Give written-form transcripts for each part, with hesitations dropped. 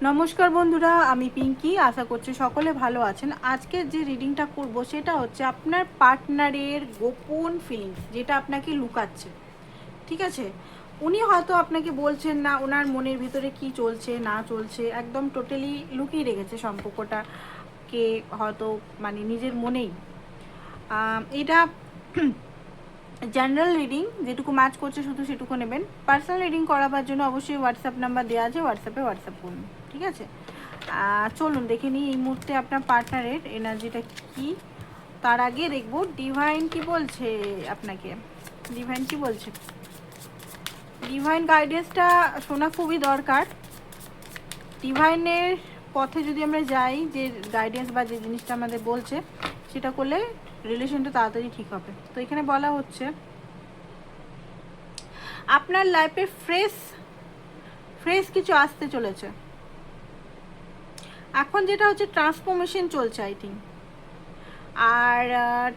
নমস্কার বন্ধুরা, আমি পিঙ্কি। আশা করছি সকলে ভালো আছেন। আজকে যে রিডিংটা করব সেটা হচ্ছে আপনার পার্টনারের গোপন ফিলিংস, যেটা আপনাকে লুকাচ্ছে। ঠিক আছে, উনি হয়তো আপনাকে বলছেন না ওনার মনের ভিতরে কি চলছে না চলছে, একদম টোটালি লুকিয়ে রেখেছে সম্পর্কটাকে, হয়তো মানে নিজের মনেই। এটা জেনারেল রিডিং, যেটুকু ম্যাচ করছে শুধু সেটুকু নেবেন। পার্সোনাল রিডিং করাবার জন্য অবশ্যই হোয়াটসঅ্যাপ নাম্বার দেওয়া আছে, হোয়াটসঅ্যাপ করুন। ঠিক আছে, চলুন দেখে নিই এই মুহূর্তে আপনার পার্টনারের এনার্জিটা কি। তার আগে দেখব ডিভাইন কি বলছে আপনাকে। ডিভাইন কি বলছে, ডিভাইন গাইডেন্সটা শোনা খুবই দরকার। ডিভাইনের পথে যদি আমরা যাই, যে গাইডেন্স বা যে জিনিসটা আমাদের বলছে সেটা করলে রিলেশনটা তাড়াতাড়ি ঠিক হবে। তো এখানে বলা হচ্ছে আপনার লাইফে ফ্রেশ কিছু আসতে চলেছে। এখন যেটা হচ্ছে ট্রান্সফরমেশন চলছে আই থিঙ্ক। আর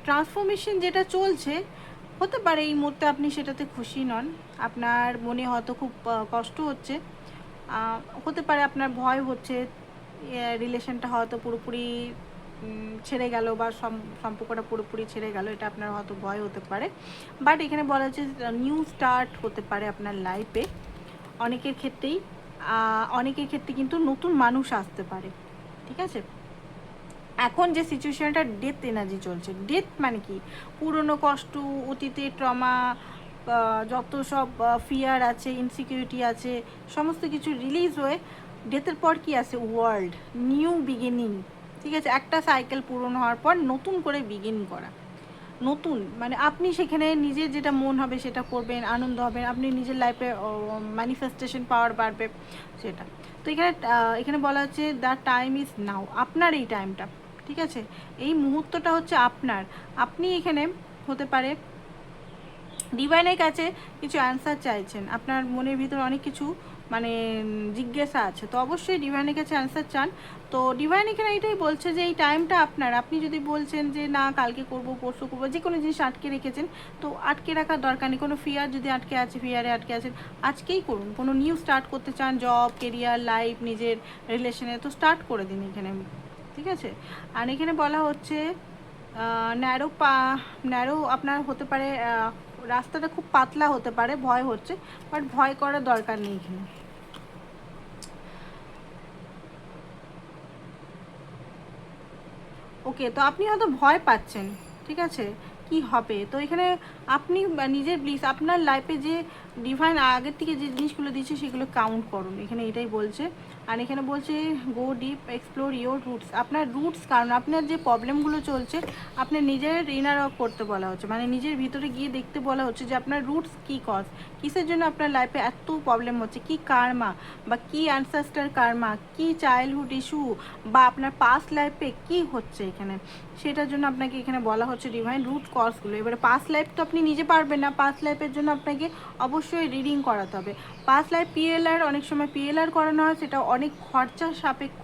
ট্রান্সফরমেশন যেটা চলছে, হতে পারে এই মুহূর্তে আপনি সেটাতে খুশি নন, আপনার মনে হয়তো খুব কষ্ট হচ্ছে, হতে পারে আপনার ভয় হচ্ছে রিলেশনটা হয়তো পুরোপুরি ছেড়ে গেল বা সম্পর্কটা পুরোপুরি ছেড়ে গেল, এটা আপনার হয়তো ভয় হতে পারে। বাট এখানে বলা হচ্ছে নিউ স্টার্ট হতে পারে আপনার লাইফে। অনেকের ক্ষেত্রে কিন্তু নতুন মানুষ আসতে পারে। ঠিক আছে, এখন যে সিচুয়েশনটা ডেথ এনার্জি চলছে, ডেথ মানে কি, পুরনো কষ্ট, অতীতে ট্রমা, যত সব ফিয়ার আছে, ইনসিকিউরিটি আছে, সমস্ত কিছু রিলিজ হয়ে ডেথের পর কি আছে, ওয়ার্ল্ড নিউ বিগিনিং। ঠিক আছে, একটা সাইকেল পূরণ হওয়ার পর নতুন করে বিগিন করা। নতুন মানে আপনি সেখানে নিজের যেটা মন হবে সেটা করবেন, আনন্দ হবেন, আপনি নিজের লাইফে ম্যানিফেস্টেশন পাওয়ার বাড়বে সেটা। তো এখানে বলা হচ্ছে দ্য টাইম ইজ নাও, আপনার এই টাইমটা। ঠিক আছে, এই মুহূর্তটা হচ্ছে আপনার। আপনি এখানে হতে পারে ডিভাইনের কাছে কিছু অ্যান্সার চাইছেন, আপনার মনের ভিতরে অনেক কিছু মানে জিজ্ঞাসা আছে, তো অবশ্যই ডিভাইনের কাছে অ্যান্সার চান। তো ডিভাইন এখানে এটাই বলছে যে এই টাইমটা আপনার। আপনি যদি বলছেন যে না কালকে করব, পরশু করবো, যে কোনো জিনিস আটকে রেখেছেন, তো আটকে রাখার দরকার নেই। কোনো ফিয়ার যদি আটকে আছে, ফিয়ারে আটকে আছেন, আজকেই করুন। কোনো নিউ স্টার্ট করতে চান, জব, কেরিয়ার, লাইফ, নিজের রিলেশনে, তো স্টার্ট করে দিন এখানে। ঠিক আছে, আর এখানে বলা হচ্ছে ন্যারো আপনার হতে পারে, রাস্তাটা খুব পাতলা হতে পারে, ভয় হচ্ছে, বাট ভয় করার দরকার নেই এখানে। ওকে, তো আপনি হয়তো ভয় পাচ্ছেন। ঠিক আছে, কি হবে, তো এখানে আপনি নিজের ব্লিস, আপনার লাইফে যে ডিভাইন আগের থেকে যে জিনিসগুলো দিচ্ছে সেগুলো কাউন্ট করুন, এখানে এটাই বলছে। আর এখানে বলছে গো ডিপ, এক্সপ্লোর ইয়োর রুটস, আপনার রুটস, কারণ আপনার যে প্রবলেমগুলো চলছে আপনার নিজের ইনার ওয়ার্ক করতে বলা হচ্ছে, মানে নিজের ভিতরে গিয়ে দেখতে বলা হচ্ছে যে আপনার রুটস কী কজ, কিসের জন্য আপনার লাইফে এত প্রবলেম হচ্ছে, কি কার্মা বা কি অ্যানসেস্টার কার্মা, কি চাইল্ডহুড ইস্যু, বা আপনার পাস্ট লাইফে কি হচ্ছে এখানে, সেটার জন্য আপনাকে এখানে বলা হচ্ছে ডিভাইন রুট কজগুলো। এবারে পাস্ট লাইফ তো আপনি নিজে পারবেন না, পাস্ট লাইফের জন্য আপনাকে অবশ্যই রিডিং করাতে হবে। পাস্ট লাইফ পিএলআর, অনেক সময় পিএলআর করানো হয়, সেটা অনেক খরচা সাপেক্ষ।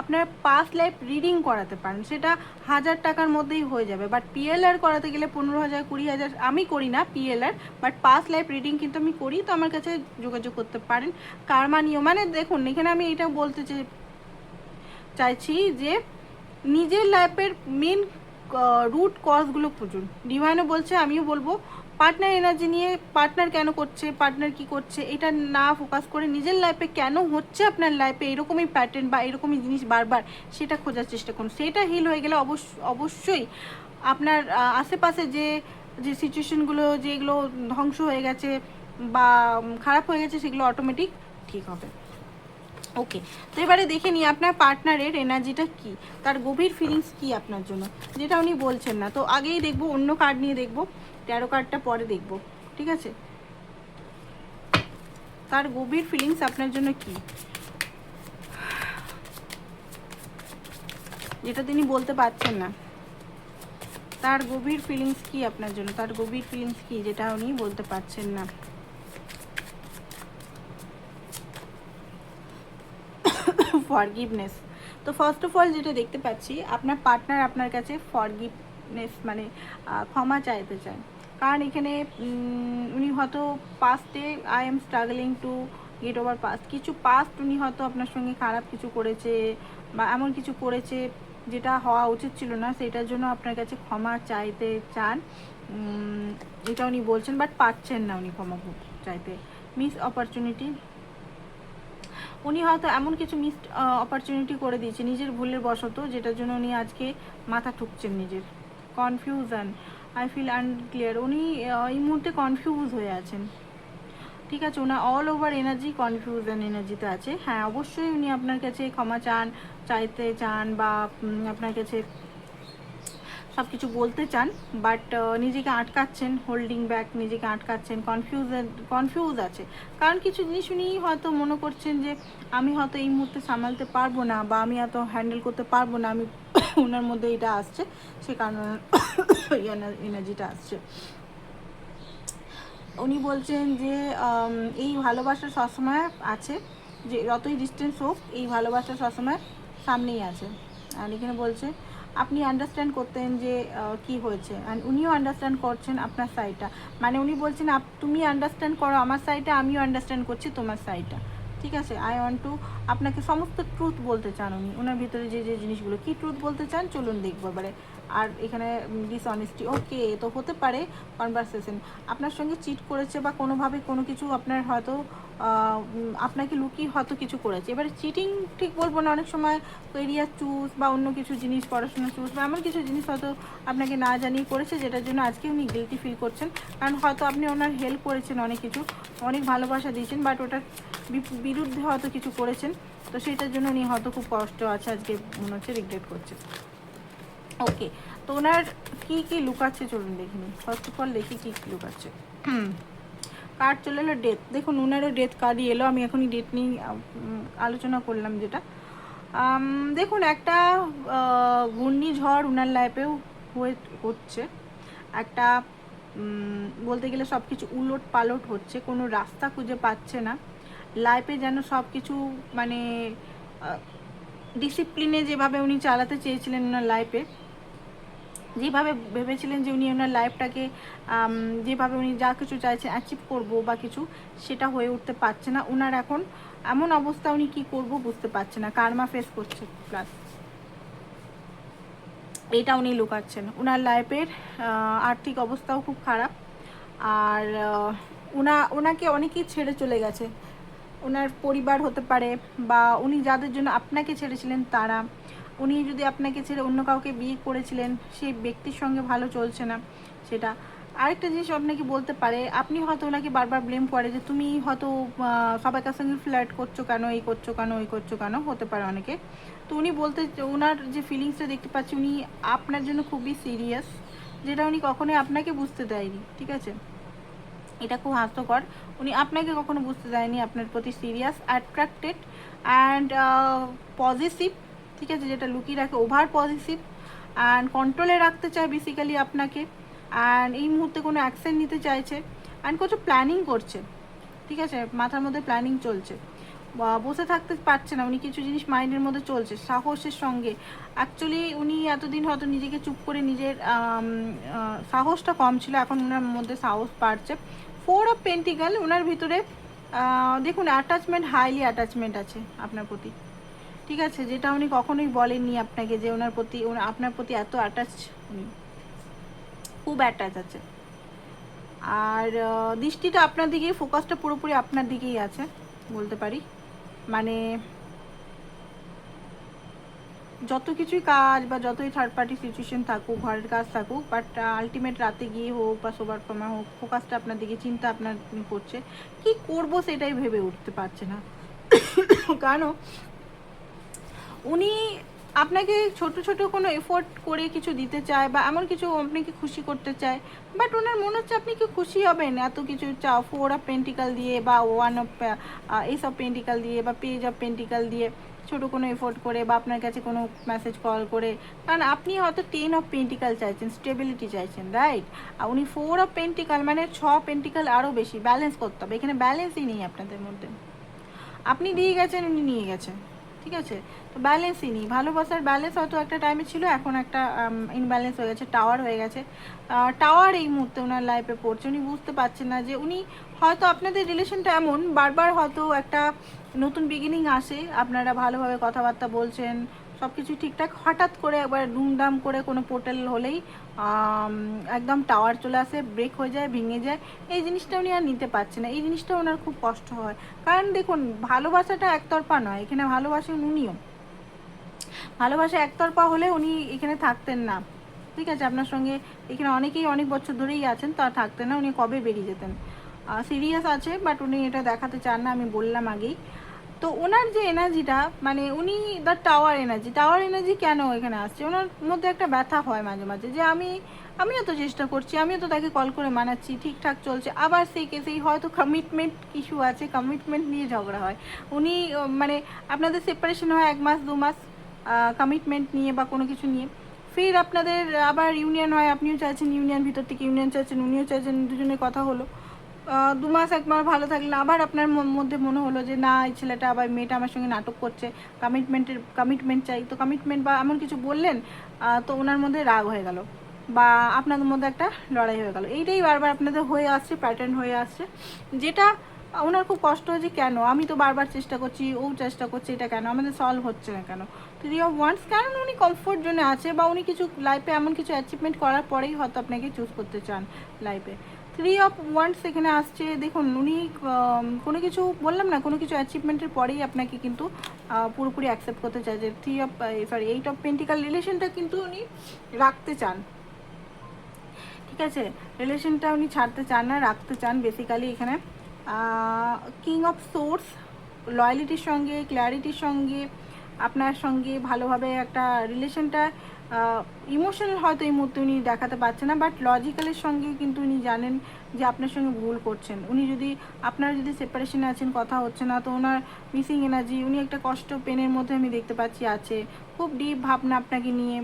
আপনার পাস্ট লাইফ রিডিং করাতে পারেন, সেটা 1000 টাকার মধ্যেই হয়ে যাবে। বাট পিএলআর করাতে গেলে 15,000, 20,000, আমি করি না PLR, but past life reading কিন্তু আমি করি, তো আমার কাছে যোগাযোগ করতে পারেন। কার্মা নিয়ম মানে দেখুন, এখানে আমি এটা বলতে চাইছি যে নিজের লাইফের মেন রুট কজগুলো খুঁজুন। ডিভাইনও বলছে, আমিও বলবো, পার্টনার এনার্জি নিয়ে পার্টনার কেন করছে, পার্টনার কি করছে, এটা না ফোকাস করে নিজের লাইফে কেন হচ্ছে, আপনার লাইফে এরকমই প্যাটার্ন বা এরকমই জিনিস বারবার, সেটা খোঁজার চেষ্টা করুন। সেটা হিল হয়ে গেলে অবশ্যই আপনার আশেপাশে যে যে সিচুয়েশনগুলো যেগুলো ধ্বংস হয়ে গেছে বা খারাপ হয়ে গেছে, সেগুলো অটোমেটিক ঠিক হবে। ওকে, তো এবারে দেখে নিই আপনার পার্টনারের এনার্জিটা কি, তার গভীর ফিলিংস কি আপনার জন্য, যেটা উনি বলছেন না। তো আগেই দেখবো, অন্য কার্ড নিয়ে দেখবো, 13 কার্ডটা পরে দেখবো। ঠিক আছে, তার গভীর ফিলিংস আপনার জন্য কি, যেটা তিনি বলতে পারছেন না। তার গভীর ফিলিংস কি আপনার জন্য, তার গভীর ফিলিংস কি যেটা উনি বলতে পারছেন না। ফরগিভনেস। তো ফার্স্ট অফ অল যেটা দেখতে পাচ্ছি, আপনার পার্টনার আপনার কাছে ফরগিভনেস মানে ক্ষমা চাইতে চান। কারণ এখানে উনি হয়তো পাস্টে I am struggling to get over past, কিছু পাস্ট উনি হয়তো আপনার সঙ্গে খারাপ কিছু করেছে বা এমন কিছু করেছে যেটা হওয়া উচিত ছিল না, সেটার জন্য আপনার কাছে ক্ষমা চাইতে চান, এটা উনি বলছেন, বাট পাচ্ছেন না উনি ক্ষমা চাইতে। মিস অপরচুনিটি, উনি হয়তো এমন কিছু মিস অপরচুনিটি করে দিয়েছে নিজের ভুলের বশত, যেটার জন্য উনি আজকে মাথা ঠুকছেন নিজের। কনফিউশন, আই ফিল আনক্লিয়ার, উনি এই মুহূর্তে কনফিউজ হয়ে আছেন, ঠিক আছে। ওনার অল ওভার এনার্জি কনফিউশন এনার্জিতে আছে। হ্যাঁ, অবশ্যই উনি আপনার কাছে ক্ষমা চাইতে চান বা আপনার কাছে সব কিছু বলতে চান, বাট নিজেকে আটকাচ্ছেন, হোল্ডিং ব্যাক, নিজেকে আটকাচ্ছেন, কনফিউজ আছে। কারণ কিছু জিনিস উনি হয়তো মনে করছেন যে আমি হয়তো এই মুহূর্তে সামালতে পারবো না বা আমি এত হ্যান্ডেল করতে পারবো না, আমি ওনার মধ্যে এটা আসছে, সে কারণে এনার্জিটা আসছে। উনি বলছেন যে এই ভালোবাসা সবসময় আছে, যে যতই ডিস্টেন্স হোক এই ভালোবাসা সবসময় সামনেই আছে। আর এখানে বলছে আপনি আন্ডারস্ট্যান্ড করতেন যে কি হয়েছে, অ্যান্ড উনিও আন্ডারস্ট্যান্ড করছেন আপনার সাইডটা, মানে উনি বলছেন তুমি আন্ডারস্ট্যান্ড করো আমার সাইডটা, আমিও আন্ডারস্ট্যান্ড করছি তোমার সাইডটা, ঠিক আছে। আই ওয়ান্ট টু, আপনাকে সমস্ত ট্রুথ বলতে চান উনি, ওনার ভিতরে যে যে জিনিসগুলো, কী ট্রুথ বলতে চান চলুন দেখবো এবারে। আর এখানে ডিসঅনেস্টি, ওকে, তো হতে পারে কনভারসেশন আপনার সঙ্গে চিট করেছে বা কোনোভাবে কোনো কিছু আপনার হয়তো আপনাকে লুকিয়ে হয়তো কিছু করেছে। এবারে চিটিং ঠিক বলবো না, অনেক সময় কেরিয়ার চুজ বা অন্য কিছু জিনিস, পড়াশোনা চুজ বা এমন কিছু জিনিস হয়তো আপনাকে না জানিয়ে করেছে, যেটার জন্য আজকে উনি গিলটি ফিল করছেন। কারণ হয়তো আপনি ওনার হেল্প করেছেন, অনেক কিছু, অনেক ভালোবাসা দিয়েছেন, বাট ওটার বিরুদ্ধে হয়তো কিছু করেছেন, তো সেটার জন্য উনি হয়তো খুব কষ্ট আছে, আজকে মনে হচ্ছে রিগ্রেট করছে। ওকে, তো ওনার কী কী লুকাচ্ছে চলুন দেখিনি। ফার্স্ট অফ অল দেখি কী কী লুকাচ্ছে। কার্ড চলে এলো ডেথ, দেখুন ওনারও ডেথ কার্ডই এলো, আমি এখনই ডেট নিয়ে আলোচনা করলাম যেটা। দেখুন একটা ঘূর্ণিঝড় ওনার লাইফেও হচ্ছে, একটা বলতে গেলে সব কিছু উলট পালট হচ্ছে, কোনো রাস্তা খুঁজে পাচ্ছে না লাইফে, যেন সব কিছু মানে ডিসিপ্লিনে যেভাবে উনি চালাতে চেয়েছিলেন ওনার লাইফে, যেভাবে ভেবেছিলেন যে উনি ওনার লাইফটাকে যেভাবে উনি যা কিছু চাইছেন অ্যাচিভ করবো বা কিছু, সেটা হয়ে উঠতে পারছে না ওনার। এখন এমন অবস্থা, উনি কী করবো বুঝতে পারছে না, কার্মা ফেস করছে, প্লাস এটা উনি লুকাচ্ছেন। ওনার লাইফের আর্থিক অবস্থাও খুব খারাপ, আর ওনাকে অনেকেই ছেড়ে চলে গেছে, ওনার পরিবার হতে পারে বা উনি যাদের জন্য আপনাকে ছেড়েছিলেন তারা, উনি যদি আপনাকে ছেড়ে অন্য কাউকে বিয়ে করেছিলেন সেই ব্যক্তির সঙ্গে ভালো চলছে না সেটা। আরেকটা জিনিস আপনাকে বলতে পারে, আপনি হয়তো ওনাকে বারবার ব্লেম করে যে তুমি হয়তো সবাইকার সঙ্গে ফ্লার্ট করছো কেন, এই করছো কেন, ওই করছো কেন, হতে পারে অনেকে। তো উনি বলতে, ওনার যে ফিলিংসটা দেখতে পাচ্ছি, উনি আপনার জন্য খুবই সিরিয়াস, যেটা উনি কখনোই আপনাকে বুঝতে দেয়নি, ঠিক আছে। এটা খুব হাস্যকর, উনি আপনাকে কখনো বুঝতে দেয়নি আপনার প্রতি সিরিয়াস, অ্যাট্রাক্টেড অ্যান্ড পজিটিভ, ঠিক আছে, যেটা লুকিয়ে রাখে, ওভার পজিটিভ অ্যান্ড কন্ট্রোলে রাখতে চায় বেসিক্যালি আপনাকে, অ্যান্ড এই মুহূর্তে কোনো অ্যাকশন নিতে চাইছে, অ্যান্ড কিছু প্ল্যানিং করছে, ঠিক আছে, মাথার মধ্যে প্ল্যানিং চলছে, বসে থাকতে পারছে না উনি, কিছু জিনিস মাইন্ডের মধ্যে চলছে সাহসের সঙ্গে। অ্যাকচুয়ালি উনি এতদিন হয়তো নিজেকে চুপ করে নিজের সাহসটা কম ছিল, এখন ওনার মধ্যে সাহস বাড়ছে। 4 অফ পেন্টিকাল, ওনার ভিতরে দেখুন অ্যাটাচমেন্ট, হাইলি অ্যাটাচমেন্ট আছে আপনার প্রতি, ঠিক আছে, যেটা উনি কখনোই বলেননি আপনাকে যে ওনার প্রতি, আপনার প্রতি এত অ্যাটাচ, উনি খুব অ্যাটাচ আছে। আর দৃষ্টিটা আপনার দিকেই, ফোকাসটা পুরোপুরি আপনার দিকেই আছে বলতে পারি, মানে যত কিছুই কাজ বা যতই থার্ড পার্টি সিচুয়েশন থাকুক, ঘরের কাজ থাকুক, বাট আলটিমেট রাতে গিয়ে হোক বা শোবার সময় হোক, ফোকাসটা আপনার দিকে, চিন্তা আপনার করছে, কি করব সেটাই ভেবে উঠতে পারছে না। কারণ উনি আপনাকে ছোট ছোট কোনো এফোর্ট করে কিছু দিতে চায় বা এমন কিছু আপনাকে খুশি করতে চায়, বাট ওনার মনে হচ্ছে আপনি কি খুশি হবেন এত কিছু চাও, 4 অফ পেন্টিকাল দিয়ে বা 1 অফ এস অফ পেন্টিকাল দিয়ে বা পেজ অফ পেন্টিকাল দিয়ে, ছোটো কোনো এফোর্ট করে বা আপনার কাছে কোনো মেসেজ কল করে, কারণ আপনি হয়তো 10 অফ পেন্টিকাল চাইছেন, স্টেবিলিটি চাইছেন, রাইট। আর উনি 4 অফ পেন্টিকাল, মানে 6 পেন্টিকাল আরও বেশি, ব্যালেন্স করতে হবে, এখানে ব্যালেন্সই নেই আপনাদের মধ্যে, আপনি দিয়ে গেছেন উনি নিয়ে গেছেন, ঠিক আছে? তো ব্যালেন্সই নেই, ভালোবাসার ব্যালেন্স হয়তো একটা টাইমে ছিল, এখন একটা ইনব্যালেন্স হয়ে গেছে, টাওয়ার হয়ে গেছে। টাওয়ার এই মুহূর্তে ওনার লাইফে পড়ছে, উনি বুঝতে পারছেন না যে উনি হয়তো আপনাদের রিলেশনটা এমন বারবার হয়তো একটা নতুন বিগিনিং আসে, আপনারা ভালোভাবে কথাবার্তা বলছেন, সব কিছু ঠিকঠাক, হঠাৎ করে একবার দুমদাম করে কোনো পোর্টাল হলেই একদম টাওয়ার চলে আসে, ব্রেক হয়ে যায়, ভেঙে যায়। এই জিনিসটা উনি আর নিতে পারছে না, এই জিনিসটা ওনার খুব কষ্ট হয়। কারণ দেখুন, ভালোবাসাটা একতরফা নয়, এখানে ভালোবাসেন উনিও, ভালোবাসা একতরফা হলে উনি এখানে থাকতেন না। ঠিক আছে, আপনার সঙ্গে এখানে অনেকেই অনেক বছর ধরেই আছেন, তা থাকতেন না, উনি কবে বেরিয়ে যেতেন। সিরিয়াস আছে, বাট উনি এটা দেখাতে চান না, আমি বললাম আগেই। তো ওনার যে এনার্জিটা, মানে উনি the tower energy, tower energy কেন এখানে আসছে, ওনার মধ্যে একটা ব্যথা হয় মাঝে মাঝে যে আমিও তো চেষ্টা করছি, আমিও তো তাকে কল করে মানাচ্ছি, ঠিকঠাক চলছে, আবার সেই কেসেই হয়তো কমিটমেন্ট ইস্যু আছে, কমিটমেন্ট নিয়ে ঝগড়া হয়। উনি মানে আপনাদের সেপারেশন হয় 1 মাস 2 মাস কমিটমেন্ট নিয়ে বা কোনো কিছু নিয়ে, ফির আপনাদের আবার ইউনিয়ন হয়, আপনিও চাইছেন ইউনিয়ন, ভিতর থেকে ইউনিয়ন চাইছেন, উনিও চাইছেন, দুজনের কথা হলো, 2 মাস 1 মাস ভালো থাকলেন, আবার আপনার মধ্যে মনে হলো যে না, এই ছেলেটা আবার মেয়েটা আমার সঙ্গে নাটক করছে, কমিটমেন্ট চাই, তো কমিটমেন্ট বা এমন কিছু বললেন, তো ওনার মধ্যে রাগ হয়ে গেল, বা আপনাদের মধ্যে একটা লড়াই হয়ে গেল। এইটাই বারবার আপনাদের হয়ে আসছে, প্যাটার্ন হয়ে আসছে, যেটা ওনার খুব কষ্ট হয়েছে, কেন আমি তো বারবার চেষ্টা করছি, ও চেষ্টা করছে, এটা কেন আমাদের সলভ হচ্ছে না কেন। 3 অফ ওয়ান্স, কারণ উনি কমফোর্ট জোনে আছে, বা উনি কিছু লাইফে এমন কিছু অ্যাচিভমেন্ট করার পরেই হয়তো আপনাকে চুজ করতে চান লাইফে। 3 অফ ওয়ান্স এখানে আসছে, দেখুন উনি কোনো কিছু বললাম না, কোনো কিছু অ্যাচিভমেন্টের পরেই আপনাকে কিন্তু পুরোপুরি অ্যাকসেপ্ট করতে চায়, যে 8 অফ পেন্টিকাল রিলেশনটা কিন্তু উনি রাখতে চান। ঠিক আছে, রিলেশনটা উনি ছাড়তে চান না, রাখতে চান বেসিক্যালি। এখানে কিং অফ সোর্স, লয়ালিটির সঙ্গে, ক্ল্যারিটির সঙ্গে, আপনার সঙ্গে ভালোভাবে একটা রিলেশনটা, ইমোশনাল হয়তো এই মুহূর্তে উনি দেখাতে পারছে না, বাট লজিক্যালের সঙ্গে কিন্তু উনি জানেন যে আপনার সঙ্গে ভুল করছেন। উনি যদি, আপনারা যদি সেপারেশনে আছেন, কথা হচ্ছে না, তো ওনার মিসিং এনার্জি, উনি একটা কষ্ট পেনের মধ্যে আমি দেখতে পাচ্ছি আছে, খুব ডিপ ভাবনা আপনাকে নিয়ে,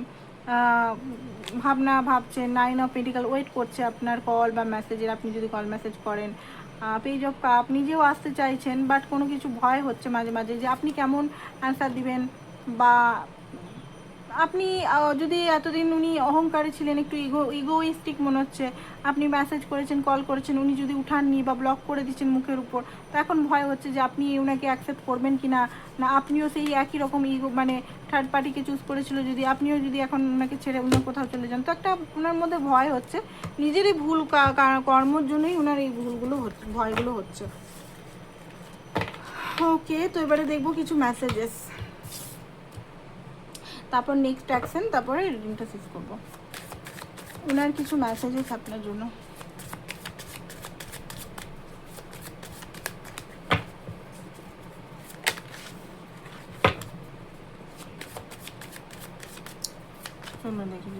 ভাবনা ভাবছেন। 9 অফ পেন্টিকাল, ওয়েট করছে আপনার কল বা মেসেজের, আপনি যদি কল মেসেজ করেন। পেজ অফ কাপ, নিজেও আসতে চাইছেন, বাট কোনো কিছু ভয় হচ্ছে মাঝে মাঝে যে আপনি কেমন অ্যান্সার দিবেন, বা আপনি যদি এতদিন উনি অহংকারী ছিলেন, একটু ইগোইস্টিক মনে হচ্ছে, আপনি মেসেজ করেছেন, কল করেছেন, উনি যদি উঠাননি বা ব্লক করে দিচ্ছেন মুখের উপর, তো এখন ভয় হচ্ছে যে আপনি ওনাকে অ্যাকসেপ্ট করবেন কি না, না আপনিও সেই একই রকম ইগো, মানে থার্ড পার্টিকে চুজ করেছিল, যদি আপনিও যদি এখন ওনাকে ছেড়ে অন্য কোথাও চলে যান, তো একটা ওনার মধ্যে ভয় হচ্ছে, নিজেরই ভুল কর্মর জন্যই ওনার এই ভুলগুলো হচ্ছে, ভয়গুলো হচ্ছে। ওকে, তো এবারে দেখবো কিছু মেসেজেস, তারপর নেক্সট অ্যাকশন, তারপরে রিডিংটা শেষ করবো। ওনার কিছু মেসেজেস আপনার জন্য। দেখি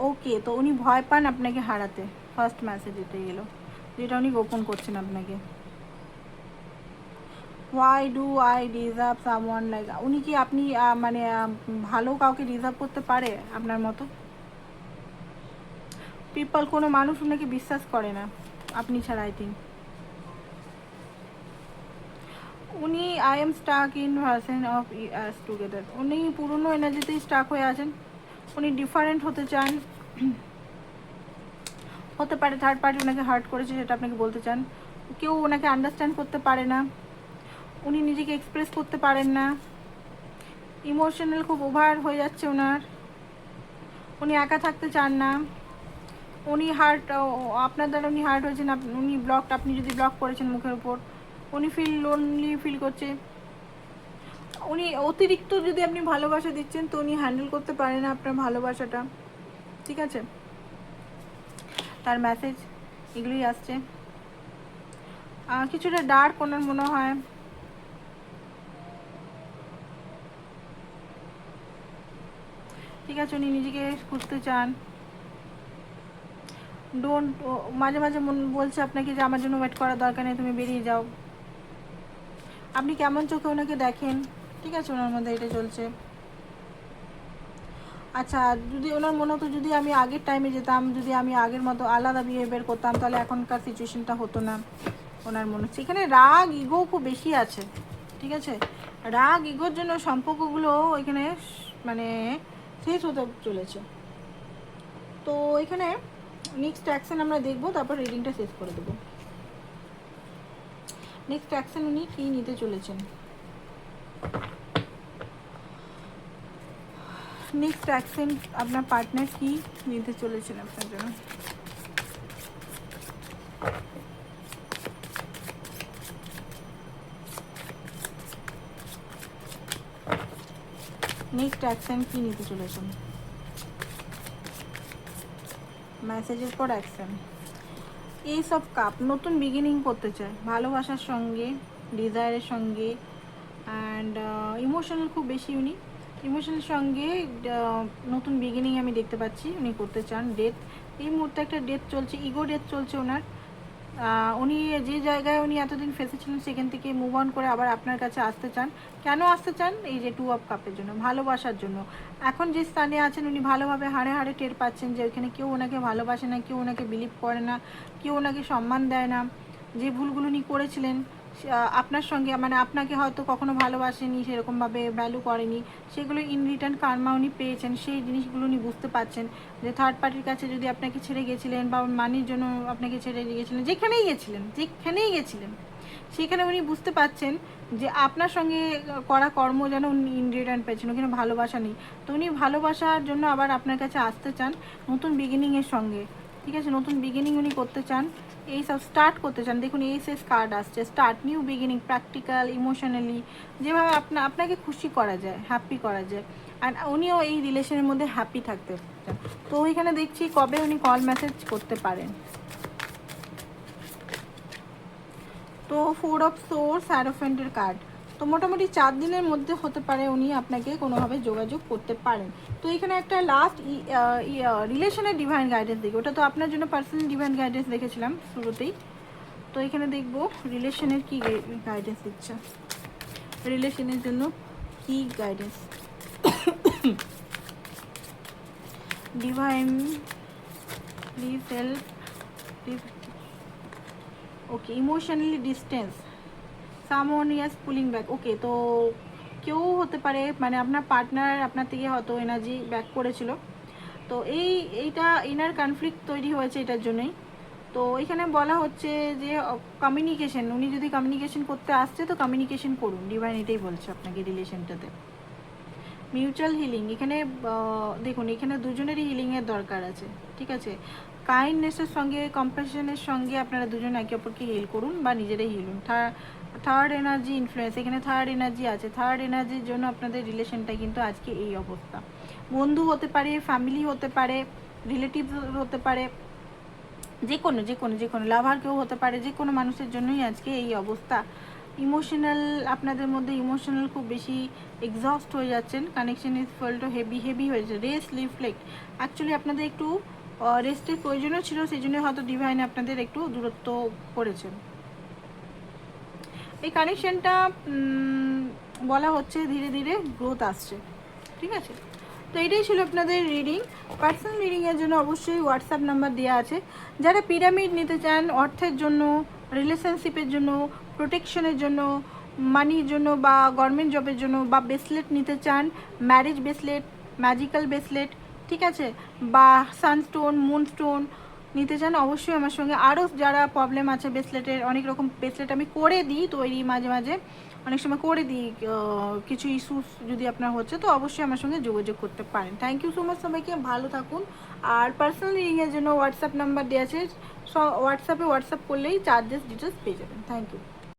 ওকে, তো উনি ভয় পান আপনাকে হারাতে, ফার্স্ট মেসেজ এটাই এলো, যেটা উনি গোপন করছেন আপনাকে। Why do I deserve someone like, উনি কি আপনি মানে ভালো কাউকে ডিজার্ভ করতে পারে আপনার মতো? পিপল, কোনো মানুষ ওনাকে বিশ্বাস করে না আপনি ছাড়া, আই থিঙ্ক। উনি I am stuck in version of us together, উনি পুরনো এনার্জিতেই স্টাক হয়ে আছেন, উনি ডিফারেন্ট হতে চান। হতে পারে থার্ড পার্টি ওনাকে হার্ট করেছে, সেটা আপনাকে বলতে চান, কেউ ওনাকে আন্ডারস্ট্যান্ড করতে পারে না, উনি নিজেকে এক্সপ্রেস করতে পারেন না, ইমোশনাল খুব ওভার হয়ে যাচ্ছে ওনার, উনি একা থাকতে চান না, উনি হার্ট, আপনার দ্বারা উনি হার্ট হয়েছেন, উনি ব্লকড, আপনি যদি ব্লক করেছেন মুখের উপর, উনি লোনলি ফিল করছে, উনি অতিরিক্ত যদি আপনি ভালোবাসা দিচ্ছেন, তো উনি হ্যান্ডেল করতে পারে না আপনার ভালোবাসাটা। ঠিক আছে, তার মেসেজ এগুলোই আসছে, কিছুটা ডার্ক ওনার মনে হয়, ঠিক আছে, উনি নিজেকে খুঁজতে চান। ডোন্ট, মাঝে মাঝে মন বলছে আপনাকে যে আমার জন্য ওয়েট করার দরকার নেই, তুমি বেরিয়ে যাও। আপনি কেমন চোখে ওনাকে দেখেন, ঠিক আছে, ওনার মধ্যে এটা চলছে। আচ্ছা, যদি ওনার মনে হতো যদি আমি আগের টাইমে যেতাম, যদি আমি আগের মতো আলাদা বিহেভিয়ার করতাম, তাহলে এখনকার সিচুয়েশনটা হতো না, ওনার মনে হচ্ছে। এখানে রাগ, ইগো খুব বেশি আছে, ঠিক আছে, রাগ ইগোর জন্য সম্পর্কগুলো এখানে মানে শেষ হতে চলেছে। তো এখানে নেক্সট অ্যাকশন আমরা দেখবো, তারপর রিডিংটা শেষ করে দেবো। নেক্সট অ্যাকশন উনি কী নিতে চলেছেন, নেক্সট অ্যাকশন আপনার পার্টনার কি নিতে চলেছেন আপনার জন্য। নেক্সট অ্যাকশন কি নিতে চলেছেন, মেসেজের পর অ্যাকশন। এই সব কাপ নতুন বিগিনিং করতে চায় ভালোবাসার সঙ্গে, ডিজায়ারের সঙ্গে, অ্যান্ড ইমোশনাল খুব বেশি উনি, ইমোশনাল সঙ্গে নতুন বিগিনিং আমি দেখতে পাচ্ছি উনি করতে চান। ডেথ, এই মুহূর্তে একটা ডেথ চলছে, ইগো ডেথ চলছে ওনার। উনি যে জায়গায় উনি এতদিন ফেসেছিলেন সেখান থেকে মুভ অন করে আবার আপনার কাছে আসতে চান। কেন আসতে চান? এই যে 2 অফ কাপের জন্য, ভালোবাসার জন্য। এখন যে স্থানে আছেন উনি ভালোভাবে হাড়ে হাড়ে টের পাচ্ছেন যে ওইখানে কেউ ওনাকে ভালোবাসে না, কেউ ওনাকে বিলিভ করে না, কেউ ওনাকে সম্মান দেয় না। যে ভুলগুলো উনি করেছিলেন আপনার সঙ্গে, মানে আপনাকে হয়তো কখনো ভালোবাসেনি, সেরকমভাবে ভ্যালু করেনি, সেগুলো ইন রিটার্ন কার্মা উনি পেয়েছেন। সেই জিনিসগুলো উনি বুঝতে পারছেন যে থার্ড পার্টির কাছে যদি আপনাকে ছেড়ে গেছিলেন বা মানির জন্য আপনাকে ছেড়ে গেছিলেন, যেখানেই গেছিলেন সেখানে উনি বুঝতে পারছেন যে আপনার সঙ্গে করা কর্ম যেন উনি ইন রিটার্ন পেয়েছেন, ওখানে ভালোবাসা নেই। তো উনি ভালোবাসার জন্য আবার আপনার কাছে আসতে চান নতুন বিগিনিংয়ের সঙ্গে, ঠিক আছে? নতুন বিগিনিং উনি করতে চান, এই সব স্টার্ট করতে চান। দেখুন এইসএস কার্ড আসছে, start, new beginning, practical, emotionally, যেভাবে আপনাকে খুশি করা যায়, হ্যাপি করা যায়। আর উনিও এই রিলেশনের মধ্যে হ্যাপি থাকতে চান। তো ওইখানে দেখছি কবে উনি কল মেসেজ করতে পারেন। তো 4 অফ সোর্স, হ্যারোফেন্টের কার্ড। তো মোটামুটি 4 দিনের মধ্যে হতে পারে উনি আপনাকে কোনোভাবে যোগাযোগ করতে পারেন। তো এখানে একটা লাস্ট রিলেশনের ডিভাইন গাইডেন্স দেখি, ওটা তো আপনার জন্য পার্সোনাল ডিভাইন গাইডেন্স দেখেছিলাম শুরুতেই। তো এখানে দেখবো রিলেশনের কি গাইডেন্স দিচ্ছে, রিলেশনের জন্য কি guidance. Divine please help, okay, emotionally distance, someone is pulling back. Okay, তো কেউ হতে পারে, মানে আপনার পার্টনার আপনার থেকে হয়তো এনার্জি ব্যাক করেছিল। তো এইটা ইনার কনফ্লিক্ট তৈরি হয়েছে এটার জন্যই। তো এখানে বলা হচ্ছে যে কমিউনিকেশন, উনি যদি কমিউনিকেশন করতে আসছে তো কমিউনিকেশন করুন, ডিভাইন এটাই বলছে আপনাকে রিলেশনটাতে। মিউচুয়াল হিলিং, এখানে দেখুন এখানে দুজনেরই হিলিংয়ের দরকার আছে, ঠিক আছে? কাইন্ডনেসের সঙ্গে, কম্প্যাশনের সঙ্গে আপনারা দুজন একে অপরকে হিল করুন বা নিজেরাই হিলুন। থার্ড এনার্জি ইনফ্লুয়েন্স, এখানে থার্ড এনার্জি আছে, থার্ড এনার্জির জন্য আপনাদের রিলেশনটা কিন্তু আজকে এই অবস্থা। বন্ধু হতে পারে, ফ্যামিলি হতে পারে, রিলেটিভ হতে পারে, যে কোনো লাভার কেউ হতে পারে, যে কোনো মানুষের জন্যই আজকে এই অবস্থা। ইমোশনাল, আপনাদের মধ্যে ইমোশনাল খুব বেশি এক্সস্ট হয়ে যাচ্ছেন, কানেকশন ইজ ফেল্ট হেভি হয়েছে। রেস্ট, রিফ্লেক্ট, অ্যাকচুয়ালি আপনাদের একটু রেস্টের প্রয়োজনও ছিল, সেই জন্য হয়তো ডিভাইন আপনাদের একটু দূরত্ব করেছেন। এই কানেকশনটা বলা হচ্ছে ধীরে ধীরে গ্রোথ আসছে, ঠিক আছে? তো এটাই ছিল আপনাদের রিডিং। পার্সোনাল রিডিংয়ের জন্য অবশ্যই হোয়াটসঅ্যাপ নাম্বার দেওয়া আছে। যারা পিরামিড নিতে চান অর্থের জন্য, রিলেশনশিপের জন্য, প্রোটেকশনের জন্য, মানির জন্য বা গভর্নমেন্ট জবের জন্য, বা ব্রেসলেট নিতে চান, ম্যারেজ ব্রেসলেট, ম্যাজিক্যাল ব্রেসলেট, ঠিক আছে, বা সানস্টোন, মুনস্টোন নিতে চান, অবশ্যই আমার সঙ্গে। আরও যারা প্রবলেম আছে ব্রেসলেটের, অনেক রকম ব্রেসলেট আমি করে দিই তৈরি, মাঝে মাঝে অনেক সময় করে দিই, কিছু ইস্যুস যদি আপনার হচ্ছে তো অবশ্যই আমার সঙ্গে যোগাযোগ করতে পারেন। থ্যাংক ইউ সো মাচ সবাইকে, ভালো থাকুন। আর পার্সোনাল রিডিংয়ের জন্য হোয়াটসঅ্যাপ নাম্বার দেওয়া আছে, হোয়াটসঅ্যাপ করলেই চার্জেস ডিটেলস পেয়ে যাবেন। Thank you.